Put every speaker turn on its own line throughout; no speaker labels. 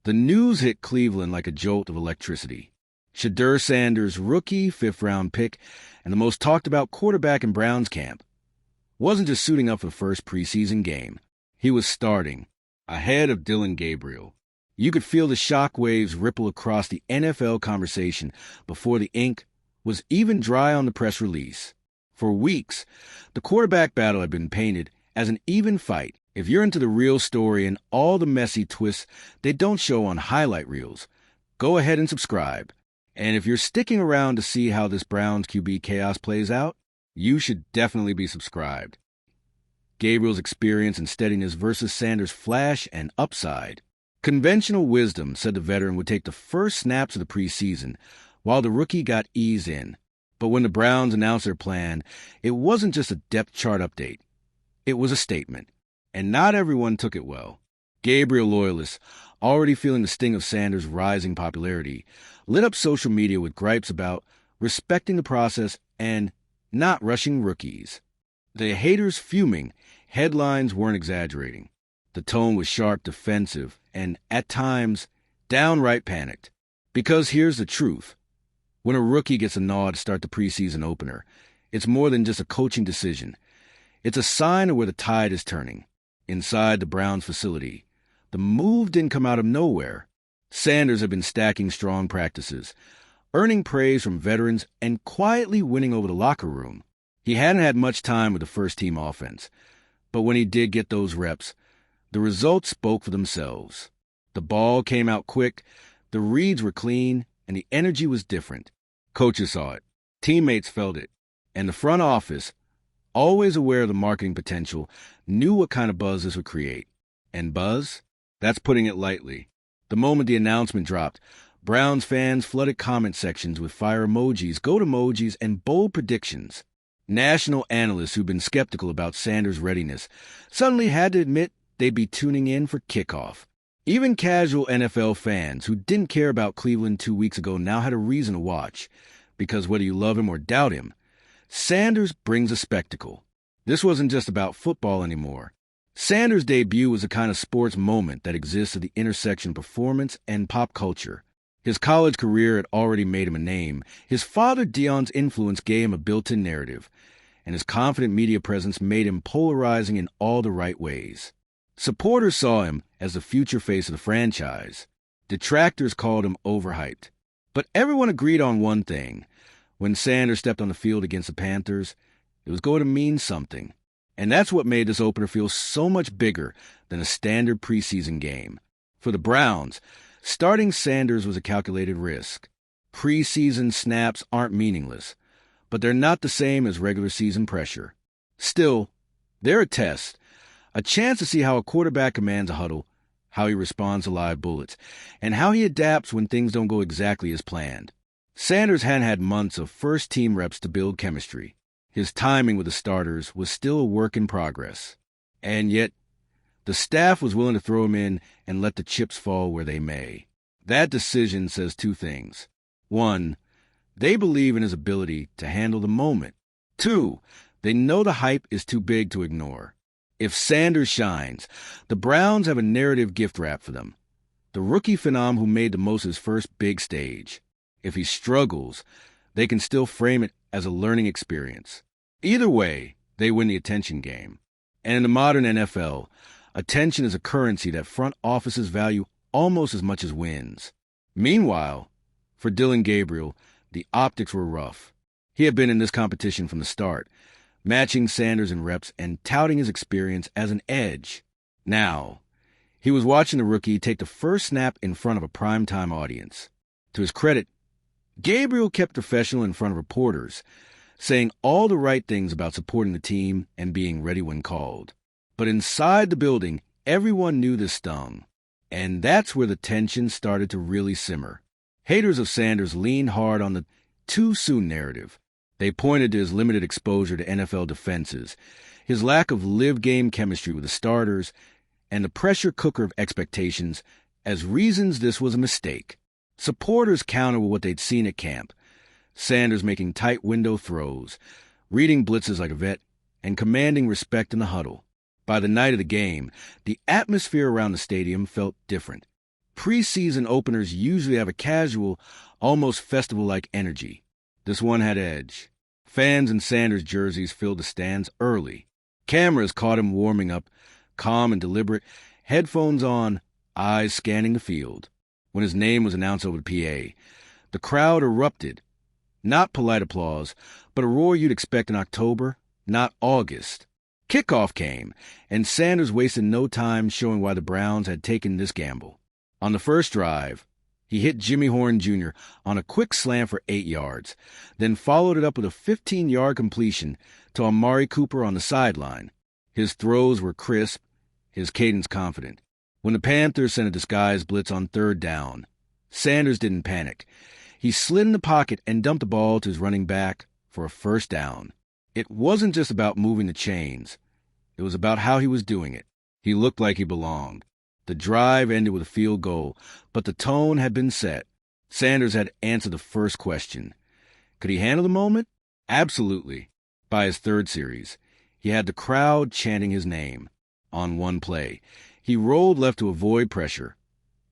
The news hit Cleveland like a jolt of electricity. Shedeur Sanders, rookie, fifth-round pick, and the most talked-about quarterback in Browns camp, wasn't just suiting up for the first preseason game. He was starting, ahead of Dillon Gabriel. You could feel the shock waves ripple across the NFL conversation before the ink was even dry on the press release. For weeks, the quarterback battle had been painted as an even fight. If you're into the real story and all the messy twists they don't show on highlight reels, go ahead and subscribe. And if you're sticking around to see how this Browns QB chaos plays out, you should definitely be subscribed. Gabriel's experience and steadiness versus Sanders' flash and upside. Conventional wisdom said the veteran would take the first snaps of the preseason, while the rookie got eased in. But when the Browns announced their plan, it wasn't just a depth chart update. It was a statement. And not everyone took it well. Gabriel loyalists, already feeling the sting of Sanders' rising popularity, lit up social media with gripes about respecting the process and not rushing rookies. The haters fuming, headlines weren't exaggerating. The tone was sharp, defensive, and, at times, downright panicked. Because here's the truth. When a rookie gets a nod to start the preseason opener, it's more than just a coaching decision. It's a sign of where the tide is turning. Inside the Browns facility, the move didn't come out of nowhere. Sanders had been stacking strong practices, earning praise from veterans and quietly winning over the locker room. He hadn't had much time with the first-team offense, but when he did get those reps, the results spoke for themselves. The ball came out quick, the reads were clean, and the energy was different. Coaches saw it, teammates felt it, and the front office, always aware of the marketing potential, knew what kind of buzz this would create. And buzz? That's putting it lightly. The moment the announcement dropped, Browns fans flooded comment sections with fire emojis, goat emojis, and bold predictions. National analysts who'd been skeptical about Sanders' readiness suddenly had to admit they'd be tuning in for kickoff. Even casual NFL fans who didn't care about Cleveland 2 weeks ago now had a reason to watch, because whether you love him or doubt him, Sanders brings a spectacle. This wasn't just about football anymore. Sanders' debut was a kind of sports moment that exists at the intersection of performance and pop culture. His college career had already made him a name. His father Dion's influence gave him a built-in narrative, and his confident media presence made him polarizing in all the right ways. Supporters saw him as the future face of the franchise. Detractors called him overhyped. But everyone agreed on one thing. When Sanders stepped on the field against the Panthers, it was going to mean something. And that's what made this opener feel so much bigger than a standard preseason game. For the Browns, starting Sanders was a calculated risk. Preseason snaps aren't meaningless, but they're not the same as regular season pressure. Still, they're a test, a chance to see how a quarterback commands a huddle, how he responds to live bullets, and how he adapts when things don't go exactly as planned. Sanders hadn't had months of first-team reps to build chemistry. His timing with the starters was still a work in progress. And yet, the staff was willing to throw him in and let the chips fall where they may. That decision says two things. One, they believe in his ability to handle the moment. Two, they know the hype is too big to ignore. If Sanders shines, the Browns have a narrative gift wrap for them. The rookie phenom who made the most of his first big stage. If he struggles, they can still frame it as a learning experience. Either way, they win the attention game. And in the modern NFL, attention is a currency that front offices value almost as much as wins. Meanwhile, for Dillon Gabriel, the optics were rough. He had been in this competition from the start, matching Sanders in reps and touting his experience as an edge. Now, he was watching the rookie take the first snap in front of a primetime audience. To his credit, Gabriel kept professional in front of reporters, saying all the right things about supporting the team and being ready when called. But inside the building, everyone knew this stung. And that's where the tension started to really simmer. Haters of Sanders leaned hard on the too soon narrative. They pointed to his limited exposure to NFL defenses, his lack of live-game chemistry with the starters, and the pressure cooker of expectations as reasons this was a mistake. Supporters countered with what they'd seen at camp. Sanders making tight window throws, reading blitzes like a vet, and commanding respect in the huddle. By the night of the game, the atmosphere around the stadium felt different. Preseason openers usually have a casual, almost festival-like energy. This one had edge. Fans in Sanders jerseys filled the stands early. Cameras caught him warming up, calm and deliberate, headphones on, eyes scanning the field. When his name was announced over the PA, the crowd erupted. Not polite applause, but a roar you'd expect in October, not August. Kickoff came, and Sanders wasted no time showing why the Browns had taken this gamble. On the first drive, he hit Jimmy Horn Jr. on a quick slant for 8 yards, then followed it up with a 15-yard completion to Amari Cooper on the sideline. His throws were crisp, his cadence confident. When the Panthers sent a disguise blitz on third down, Sanders didn't panic. He slid in the pocket and dumped the ball to his running back for a first down. It wasn't just about moving the chains. It was about how he was doing it. He looked like he belonged. The drive ended with a field goal, but the tone had been set. Sanders had answered the first question. Could he handle the moment? Absolutely. By his third series, he had the crowd chanting his name. On one play, he rolled left to avoid pressure,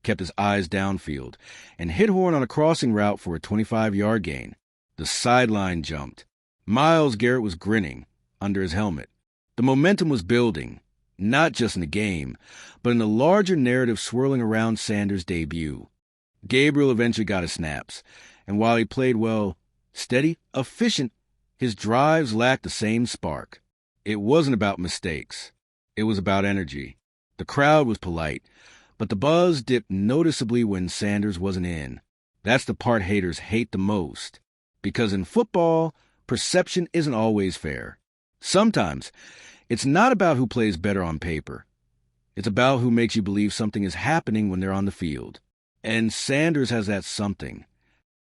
kept his eyes downfield, and hit Horn on a crossing route for a 25-yard gain. The sideline jumped. Myles Garrett was grinning under his helmet. The momentum was building, not just in the game, but in the larger narrative swirling around Sanders' debut. Gabriel eventually got his snaps, and while he played well, steady, efficient, his drives lacked the same spark. It wasn't about mistakes. It was about energy. The crowd was polite, but the buzz dipped noticeably when Sanders wasn't in. That's the part haters hate the most, because in football, perception isn't always fair. Sometimes, it's not about who plays better on paper. It's about who makes you believe something is happening when they're on the field. And Sanders has that something.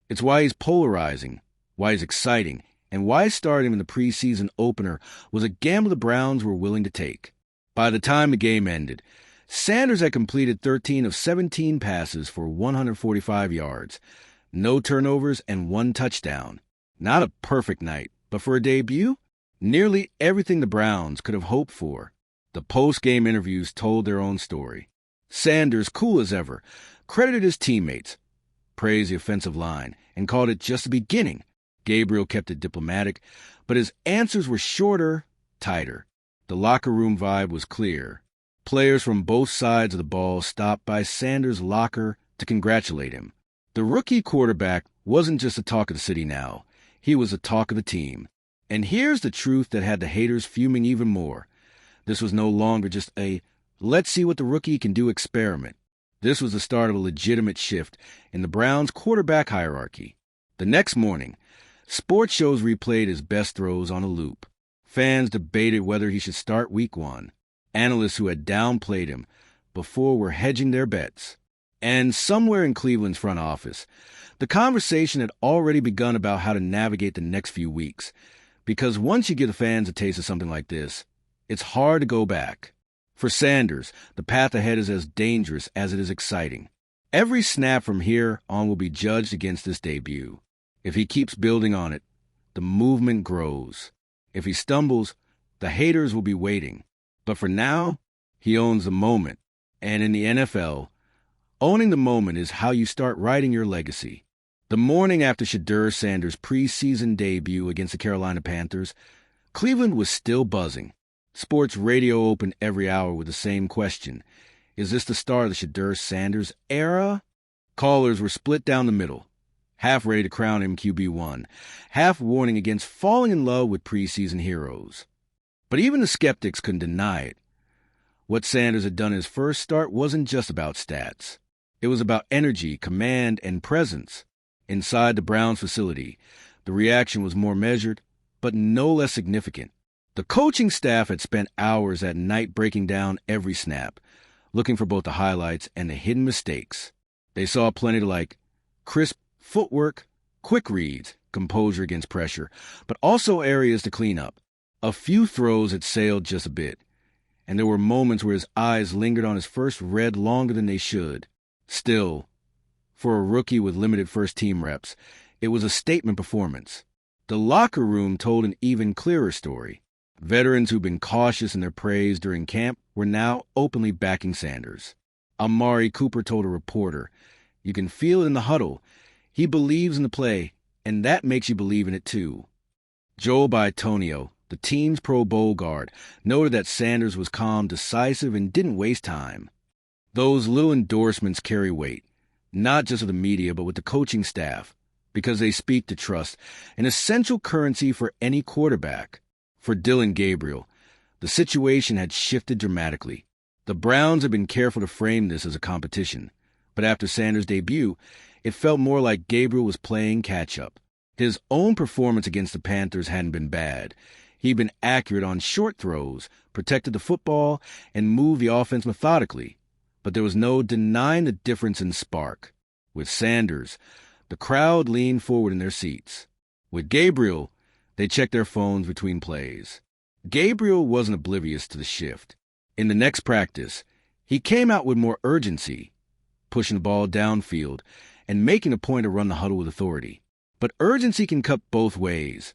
It's why he's polarizing, why he's exciting, and why starting him in the preseason opener was a gamble the Browns were willing to take. By the time the game ended, Sanders had completed 13 of 17 passes for 145 yards, no turnovers, and 1 touchdown. Not a perfect night, but for a debut, nearly everything the Browns could have hoped for. The post-game interviews told their own story. Sanders, cool as ever, credited his teammates, praised the offensive line, and called it just the beginning. Gabriel kept it diplomatic, but his answers were shorter, tighter. The locker room vibe was clear. Players from both sides of the ball stopped by Sanders' locker to congratulate him. The rookie quarterback wasn't just the talk of the city now. He was the talk of the team. And here's the truth that had the haters fuming even more. This was no longer just a let's see what the rookie can do experiment. This was the start of a legitimate shift in the Browns' quarterback hierarchy. The next morning, sports shows replayed his best throws on a loop. Fans debated whether he should start week 1. Analysts who had downplayed him before were hedging their bets. And somewhere in Cleveland's front office, the conversation had already begun about how to navigate the next few weeks. Because once you give the fans a taste of something like this, it's hard to go back. For Sanders, the path ahead is as dangerous as it is exciting. Every snap from here on will be judged against this debut. If he keeps building on it, the movement grows. If he stumbles, the haters will be waiting. But for now, he owns the moment. And in the NFL, owning the moment is how you start writing your legacy. The morning after Shedeur Sanders' preseason debut against the Carolina Panthers, Cleveland was still buzzing. Sports radio opened every hour with the same question. Is this the start of the Shedeur Sanders era? Callers were split down the middle, half ready to crown him QB1, half warning against falling in love with preseason heroes. But even the skeptics couldn't deny it. What Sanders had done in his first start wasn't just about stats. It was about energy, command, and presence. Inside the Browns facility, the reaction was more measured, but no less significant. The coaching staff had spent hours at night breaking down every snap, looking for both the highlights and the hidden mistakes. They saw plenty to like: crisp footwork, quick reads, composure against pressure, but also areas to clean up. A few throws had sailed just a bit, and there were moments where his eyes lingered on his first read longer than they should. Still, for a rookie with limited first-team reps, it was a statement performance. The locker room told an even clearer story. Veterans who'd been cautious in their praise during camp were now openly backing Sanders. Amari Cooper told a reporter. You can feel it in the huddle. He believes in the play, and that makes you believe in it too. Joel Bitonio, the team's Pro Bowl guard, noted that Sanders was calm, decisive, and didn't waste time. Those little endorsements carry weight, not just with the media, but with the coaching staff, because they speak to trust, an essential currency for any quarterback. For Dillon Gabriel, the situation had shifted dramatically. The Browns had been careful to frame this as a competition, but after Sanders' debut, it felt more like Gabriel was playing catch-up. His own performance against the Panthers hadn't been bad. He'd been accurate on short throws, protected the football, and moved the offense methodically. But there was no denying the difference in spark. With Sanders, the crowd leaned forward in their seats. With Gabriel, they checked their phones between plays. Gabriel wasn't oblivious to the shift. In the next practice, he came out with more urgency, pushing the ball downfield and making a point to run the huddle with authority. But urgency can cut both ways.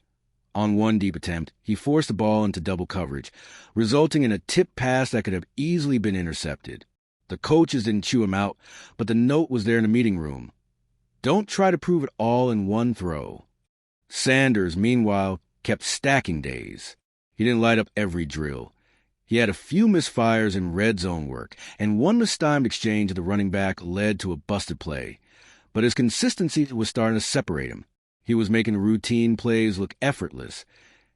On one deep attempt, he forced the ball into double coverage, resulting in a tip pass that could have easily been intercepted. The coaches didn't chew him out, but the note was there in the meeting room. Don't try to prove it all in one throw. Sanders, meanwhile, kept stacking days. He didn't light up every drill. He had a few misfires in red zone work, and one mistimed exchange of the running back led to a busted play. But his consistency was starting to separate him. He was making routine plays look effortless,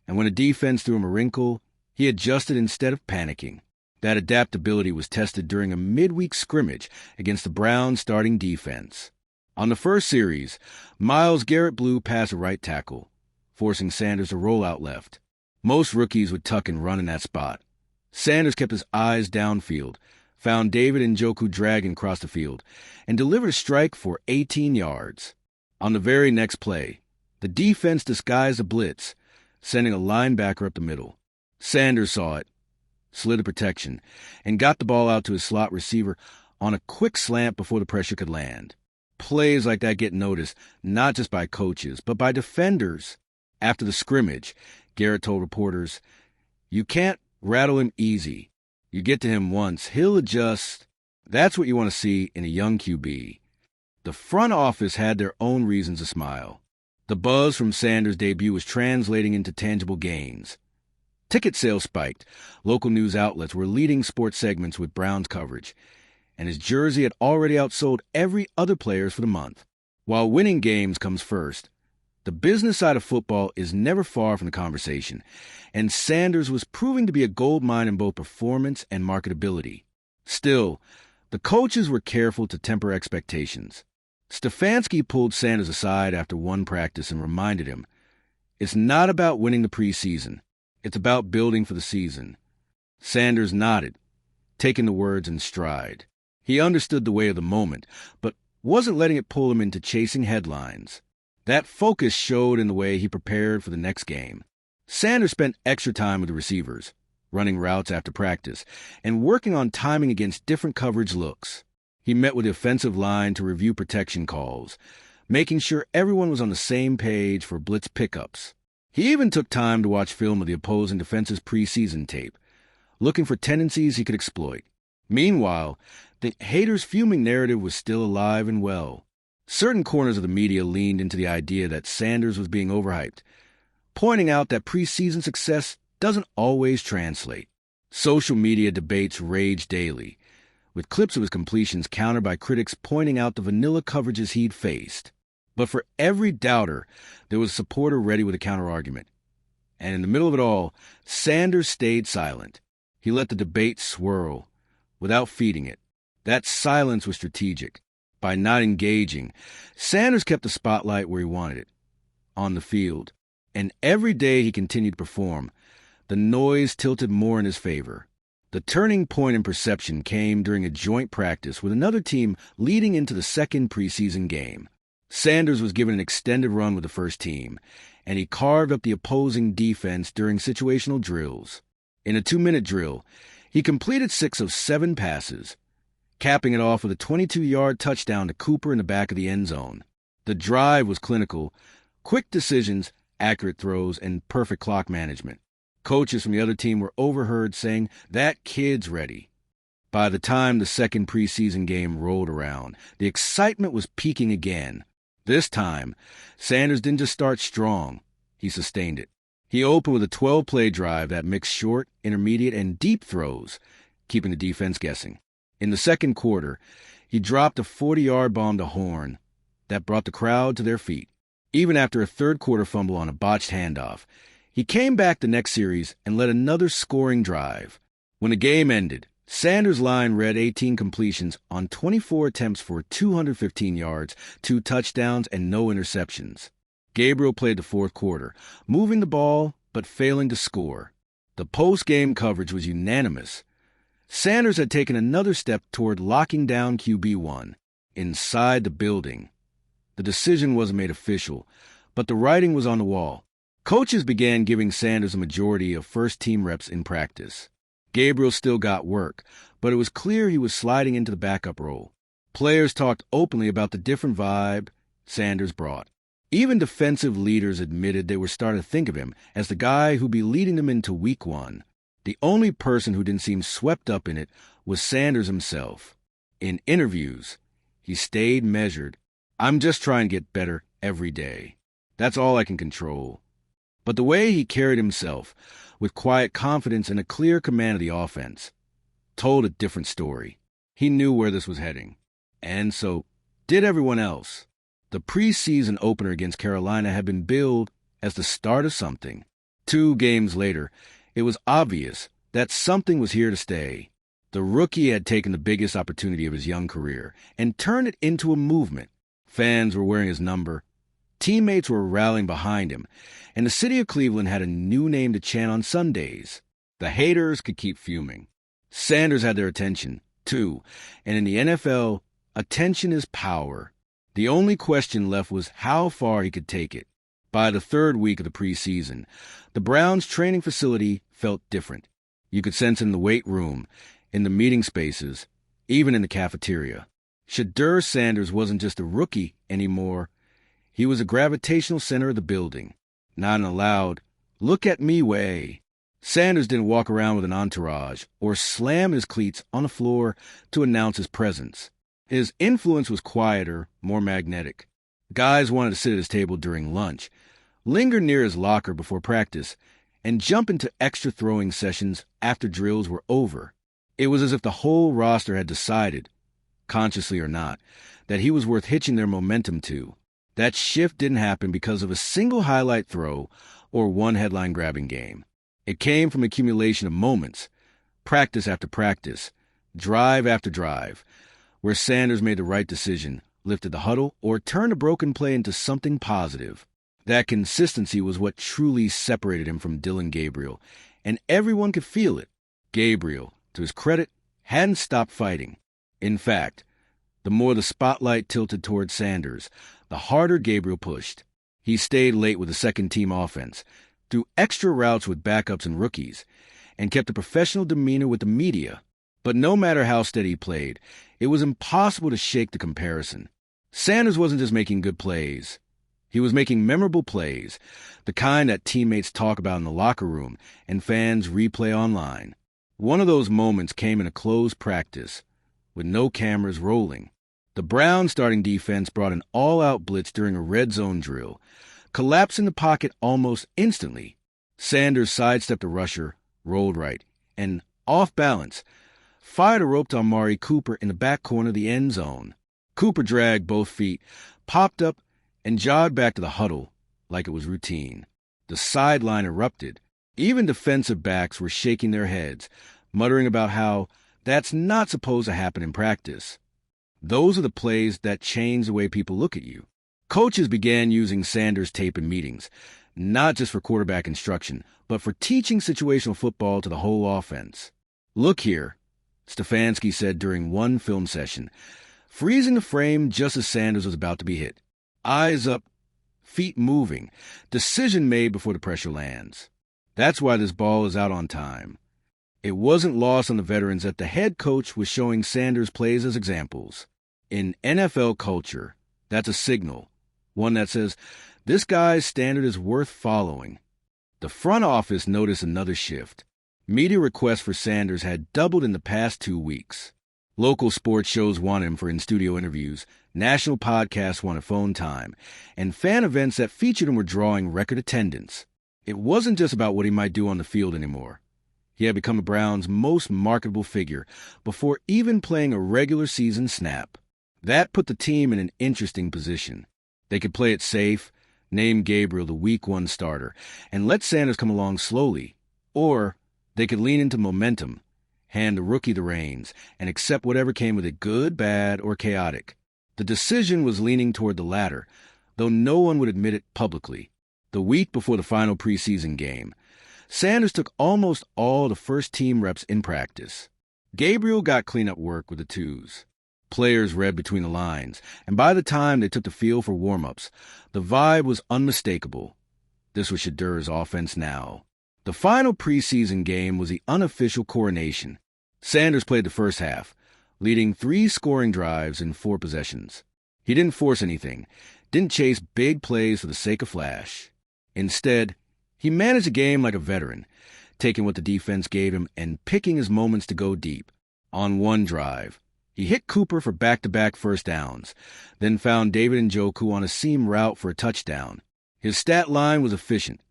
and when a defense threw him a wrinkle, he adjusted instead of panicking. That adaptability was tested during a midweek scrimmage against the Browns' starting defense. On the first series, Myles Garrett blew past a right tackle, forcing Sanders to roll out left. Most rookies would tuck and run in that spot. Sanders kept his eyes downfield, found David Njoku dragging across the field, and delivered a strike for 18 yards. On the very next play, the defense disguised a blitz, sending a linebacker up the middle. Sanders saw it, slid a protection, and got the ball out to his slot receiver on a quick slant before the pressure could land. Plays like that get noticed, not just by coaches, but by defenders. After the scrimmage, Garrett told reporters, "You can't rattle him easy. You get to him once, he'll adjust." That's what you want to see in a young QB. The front office had their own reasons to smile. The buzz from Sanders' debut was translating into tangible gains. Ticket sales spiked. Local news outlets were leading sports segments with Browns coverage, and his jersey had already outsold every other player's for the month. While winning games comes first, the business side of football is never far from the conversation, and Sanders was proving to be a goldmine in both performance and marketability. Still, the coaches were careful to temper expectations. Stefanski pulled Sanders aside after one practice and reminded him, "It's not about winning the preseason. It's about building for the season." Sanders nodded, taking the words in stride. He understood the weight of the moment, but wasn't letting it pull him into chasing headlines. That focus showed in the way he prepared for the next game. Sanders spent extra time with the receivers, running routes after practice, and working on timing against different coverage looks. He met with the offensive line to review protection calls, making sure everyone was on the same page for blitz pickups. He even took time to watch film of the opposing defense's preseason tape, looking for tendencies he could exploit. Meanwhile, the haters' fuming narrative was still alive and well. Certain corners of the media leaned into the idea that Sanders was being overhyped, pointing out that preseason success doesn't always translate. Social media debates raged daily, with clips of his completions countered by critics pointing out the vanilla coverages he'd faced. But for every doubter, there was a supporter ready with a counterargument. And in the middle of it all, Sanders stayed silent. He let the debate swirl, without feeding it. That silence was strategic. By not engaging, Sanders kept the spotlight where he wanted it, on the field. And every day he continued to perform, the noise tilted more in his favor. The turning point in perception came during a joint practice with another team leading into the second preseason game. Sanders was given an extended run with the first team, and he carved up the opposing defense during situational drills. In a 2-minute drill, he completed 6 of 7 passes, capping it off with a 22-yard touchdown to Cooper in the back of the end zone. The drive was clinical, quick decisions, accurate throws, and perfect clock management. Coaches from the other team were overheard saying, "That kid's ready." By the time the second preseason game rolled around, the excitement was peaking again. This time, Sanders didn't just start strong, he sustained it. He opened with a 12-play drive that mixed short, intermediate, and deep throws, keeping the defense guessing. In the second quarter, he dropped a 40-yard bomb to Horn that brought the crowd to their feet. Even after a third-quarter fumble on a botched handoff, he came back the next series and led another scoring drive. When the game ended, Sanders' line read 18 completions on 24 attempts for 215 yards, 2 touchdowns, and no interceptions. Gabriel played the fourth quarter, moving the ball but failing to score. The post-game coverage was unanimous. Sanders had taken another step toward locking down QB1 inside the building. The decision wasn't made official, but the writing was on the wall. Coaches began giving Sanders a majority of first-team reps in practice. Gabriel still got work, but it was clear he was sliding into the backup role. Players talked openly about the different vibe Sanders brought. Even defensive leaders admitted they were starting to think of him as the guy who'd be leading them into week 1. The only person who didn't seem swept up in it was Sanders himself. In interviews, he stayed measured. "I'm just trying to get better every day. That's all I can control." But the way he carried himself, with quiet confidence and a clear command of the offense, told a different story. He knew where this was heading. And so did everyone else. The preseason opener against Carolina had been billed as the start of something. 2 games later, it was obvious that something was here to stay. The rookie had taken the biggest opportunity of his young career and turned it into a movement. Fans were wearing his number. Teammates were rallying behind him, and the city of Cleveland had a new name to chant on Sundays. The haters could keep fuming. Sanders had their attention, too, and in the NFL, attention is power. The only question left was how far he could take it. By the third week of the preseason, the Browns' training facility felt different. You could sense it in the weight room, in the meeting spaces, even in the cafeteria. Shedeur Sanders wasn't just a rookie anymore. He was a gravitational center of the building, not in a loud, "look at me" way. Sanders didn't walk around with an entourage or slam his cleats on the floor to announce his presence. His influence was quieter, more magnetic. Guys wanted to sit at his table during lunch, linger near his locker before practice, and jump into extra throwing sessions after drills were over. It was as if the whole roster had decided, consciously or not, that he was worth hitching their momentum to. That shift didn't happen because of a single highlight throw or one headline-grabbing game. It came from accumulation of moments, practice after practice, drive after drive, where Sanders made the right decision, lifted the huddle, or turned a broken play into something positive. That consistency was what truly separated him from Dillon Gabriel, and everyone could feel it. Gabriel, to his credit, hadn't stopped fighting. In fact, the more the spotlight tilted toward Sanders, the harder Gabriel pushed. He stayed late with the second-team offense, threw extra routes with backups and rookies, and kept a professional demeanor with the media. But no matter how steady he played, it was impossible to shake the comparison. Sanders wasn't just making good plays. He was making memorable plays, the kind that teammates talk about in the locker room and fans replay online. One of those moments came in a closed practice, with no cameras rolling. The Browns' starting defense brought an all-out blitz during a red zone drill, collapsing the pocket almost instantly. Sanders sidestepped a rusher, rolled right, and, off balance, fired a rope to Amari Cooper in the back corner of the end zone. Cooper dragged both feet, popped up, and jogged back to the huddle like it was routine. The sideline erupted. Even defensive backs were shaking their heads, muttering about how that's not supposed to happen in practice. Those are the plays that change the way people look at you. Coaches began using Sanders' tape in meetings, not just for quarterback instruction, but for teaching situational football to the whole offense. "Look here," Stefanski said during one film session, freezing the frame just as Sanders was about to be hit. Eyes up, feet moving, decision made before the pressure lands. That's why this ball is out on time. It wasn't lost on the veterans that the head coach was showing Sanders plays as examples. In NFL culture, that's a signal, one that says, this guy's standard is worth following. The front office noticed another shift. Media requests for Sanders had doubled in the past 2 weeks. Local sports shows wanted him for in-studio interviews, national podcasts wanted phone time, and fan events that featured him were drawing record attendance. It wasn't just about what he might do on the field anymore. He had become the Browns' most marketable figure before even playing a regular season snap. That put the team in an interesting position. They could play it safe, name Gabriel the Week 1 starter, and let Sanders come along slowly. Or they could lean into momentum, hand the rookie the reins, and accept whatever came with it, good, bad, or chaotic. The decision was leaning toward the latter, though no one would admit it publicly. The week before the final preseason game, Sanders took almost all the first-team reps in practice. Gabriel got cleanup work with the twos. Players read between the lines, and by the time they took the field for warm-ups, the vibe was unmistakable. This was Shedeur's offense now. The final preseason game was the unofficial coronation. Sanders played the first half, leading 3 scoring drives in 4 possessions. He didn't force anything, didn't chase big plays for the sake of flash. Instead, he managed the game like a veteran, taking what the defense gave him and picking his moments to go deep. On one drive, he hit Cooper for back-to-back first downs, then found David Njoku on a seam route for a touchdown. His stat line was efficient.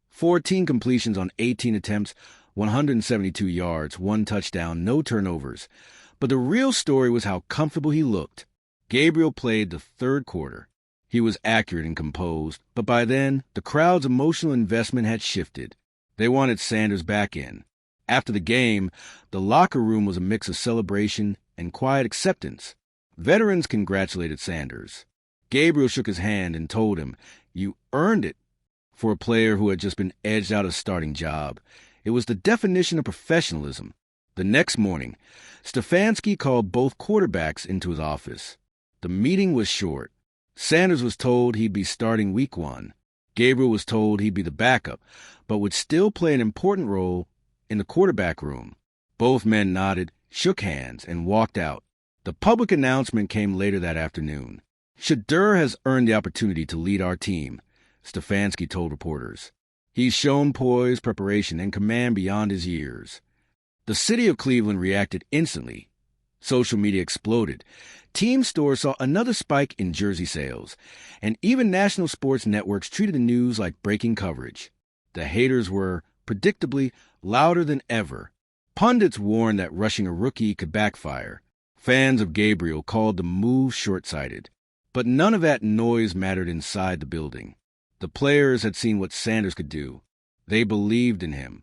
14 completions on 18 attempts, 172 yards, 1 touchdown, no turnovers. But the real story was how comfortable he looked. Gabriel played the third quarter. He was accurate and composed, but by then, the crowd's emotional investment had shifted. They wanted Sanders back in. After the game, the locker room was a mix of celebration and quiet acceptance. Veterans congratulated Sanders. Gabriel shook his hand and told him, "You earned it." For a player who had just been edged out of a starting job, it was the definition of professionalism. The next morning, Stefanski called both quarterbacks into his office. The meeting was short. Sanders was told he'd be starting week 1. Gabriel was told he'd be the backup, but would still play an important role in the quarterback room. Both men nodded, shook hands, and walked out. The public announcement came later that afternoon. "Shedeur has earned the opportunity to lead our team," Stefanski told reporters. "He's shown poise, preparation, and command beyond his years." The city of Cleveland reacted instantly. Social media exploded. Team stores saw another spike in jersey sales, and even national sports networks treated the news like breaking coverage. The haters were, predictably, louder than ever. Pundits warned that rushing a rookie could backfire. Fans of Gabriel called the move short-sighted. But none of that noise mattered inside the building. The players had seen what Sanders could do. They believed in him.